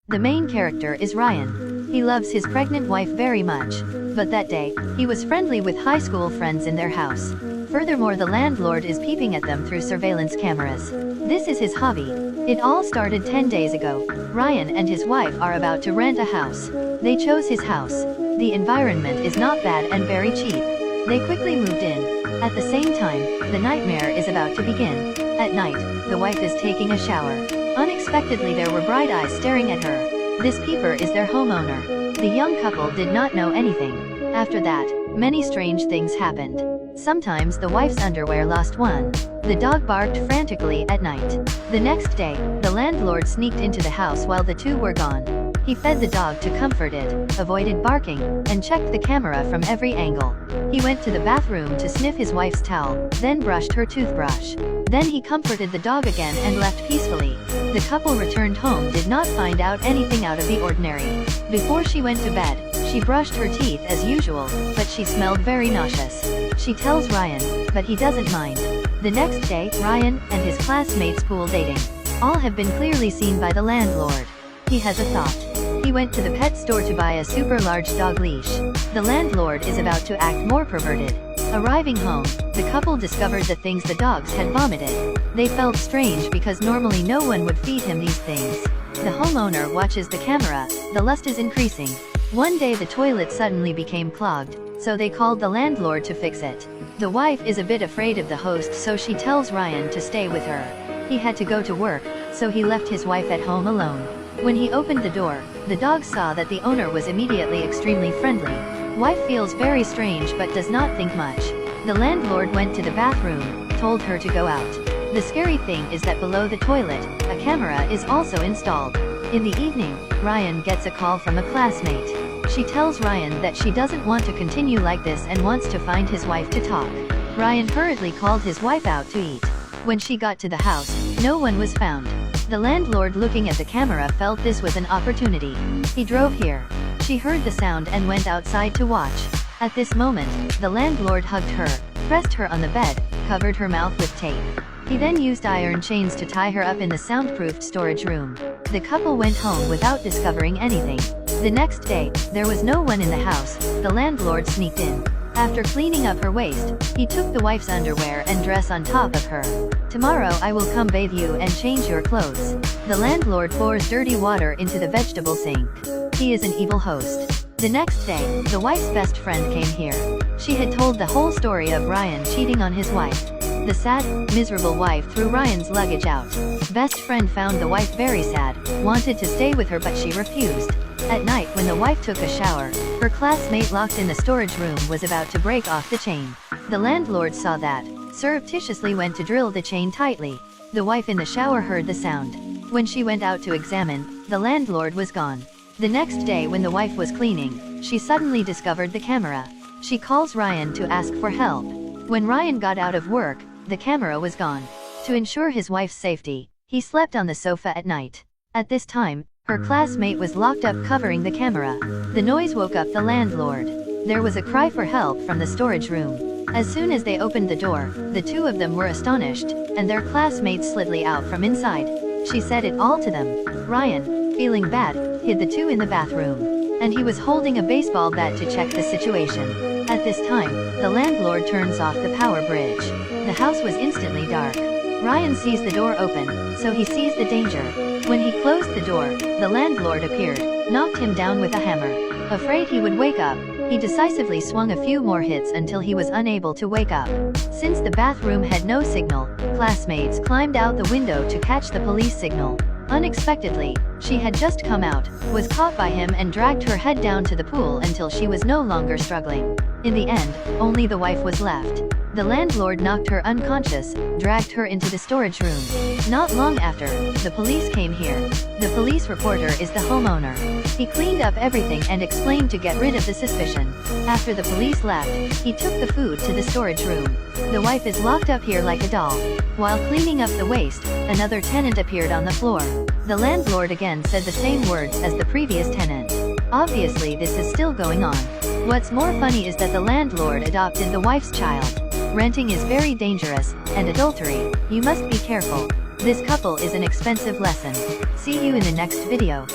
The main character is Ryan. He loves his pregnant wife very much. But that day, he was friendly with high school friends in their house. Furthermore, the landlord is peeping at them through surveillance cameras. This is his hobby. It all started 10 days ago. Ryan and his wife are about to rent a house. They chose his house. The environment is not bad and very cheap. They quickly moved in. At the same time, the nightmare is about to begin. At night, the wife is taking a shower. Unexpectedly, there were bright eyes staring at her. This peeper is their homeowner. The young couple did not know anything. After that, many strange things happened. Sometimes the wife's underwear lost one. The dog barked frantically at night. The next day, the landlord sneaked into the house while the two were gone. He fed the dog to comfort it, avoided barking, and checked the camera from every angle. He went to the bathroom to sniff his wife's towel, then brushed her toothbrush. Then he comforted the dog again and left peacefully. The couple returned home did not find out anything out of the ordinary. Before she went to bed, she brushed her teeth as usual, but she smelled very nauseous. She tells Ryan, but he doesn't mind. The next day, Ryan and his classmates pool dating. All have been clearly seen by the landlord. He has a thought. He went to the pet store to buy a super large dog leash. The landlord is about to act more perverted. Arriving home, the couple discovered the things the dogs had vomited. They felt strange because normally no one would feed him these things. The homeowner watches the camera. The lust is increasing. One day the toilet suddenly became clogged, so they called the landlord to fix it. The wife is a bit afraid of the host, so she tells Ryan to stay with her. He had to go to work, so he left his wife at home alone. When he opened the door, the dog saw that the owner was immediately extremely friendly. Wife feels very strange but does not think much. The landlord went to the bathroom, told her to go out. The scary thing is that below the toilet, a camera is also installed. In the evening, Ryan gets a call from a classmate. She tells Ryan that she doesn't want to continue like this and wants to find his wife to talk. Ryan hurriedly called his wife out to eat. When she got to the house, no one was found. The landlord, looking at the camera, felt this was an opportunity. He drove here. She heard the sound and went outside to watch. At this moment, the landlord hugged her, pressed her on the bed, covered her mouth with tape. He then used iron chains to tie her up in the soundproofed storage room. The couple went home without discovering anything. The next day, there was no one in the house. The landlord sneaked in. After cleaning up her waist, he took the wife's underwear and dress on top of her. Tomorrow I will come bathe you and change your clothes. The landlord pours dirty water into the vegetable sink. He is an evil host. The next day, the wife's best friend came here. She had told the whole story of Ryan cheating on his wife. The sad, miserable wife threw Ryan's luggage out. Best friend found the wife very sad, wanted to stay with her but she refused. At night, when the wife took a shower, her classmate locked in the storage room was about to break off the chain. The landlord saw that, surreptitiously went to drill the chain tightly. The wife in the shower heard the sound. When she went out to examine, the landlord was gone. The next day, when the wife was cleaning, she suddenly discovered the camera. She calls Ryan to ask for help. When Ryan got out of work, the camera was gone. To ensure his wife's safety, he slept on the sofa at night. At this time, her classmate was locked up covering the camera. The noise woke up the landlord. There was a cry for help from the storage room. As soon as they opened the door, the two of them were astonished, and their classmate slidly out from inside. She said it all to them. Ryan, feeling bad, hid the two in the bathroom. And he was holding a baseball bat to check the situation. At this time, the landlord turns off the power bridge. The house was instantly dark. Ryan sees the door open, so he sees the danger. When he closed the door, the landlord appeared, knocked him down with a hammer. Afraid he would wake up, he decisively swung a few more hits until he was unable to wake up. Since the bathroom had no signal, classmates climbed out the window to catch the police signal. Unexpectedly, she had just come out, was caught by him and dragged her head down to the pool until she was no longer struggling. In the end, only the wife was left. The landlord knocked her unconscious, dragged her into the storage room. Not long after, the police came here. The police reporter is the homeowner. He cleaned up everything and explained to get rid of the suspicion. After the police left, he took the food to the storage room. The wife is locked up here like a doll. While cleaning up the waste, another tenant appeared on the floor. The landlord again said the same words as the previous tenant. Obviously, this is still going on. What's more funny is that the landlord adopted the wife's child. Renting is very dangerous, and adultery, you must be careful. This couple is an expensive lesson. See you in the next video.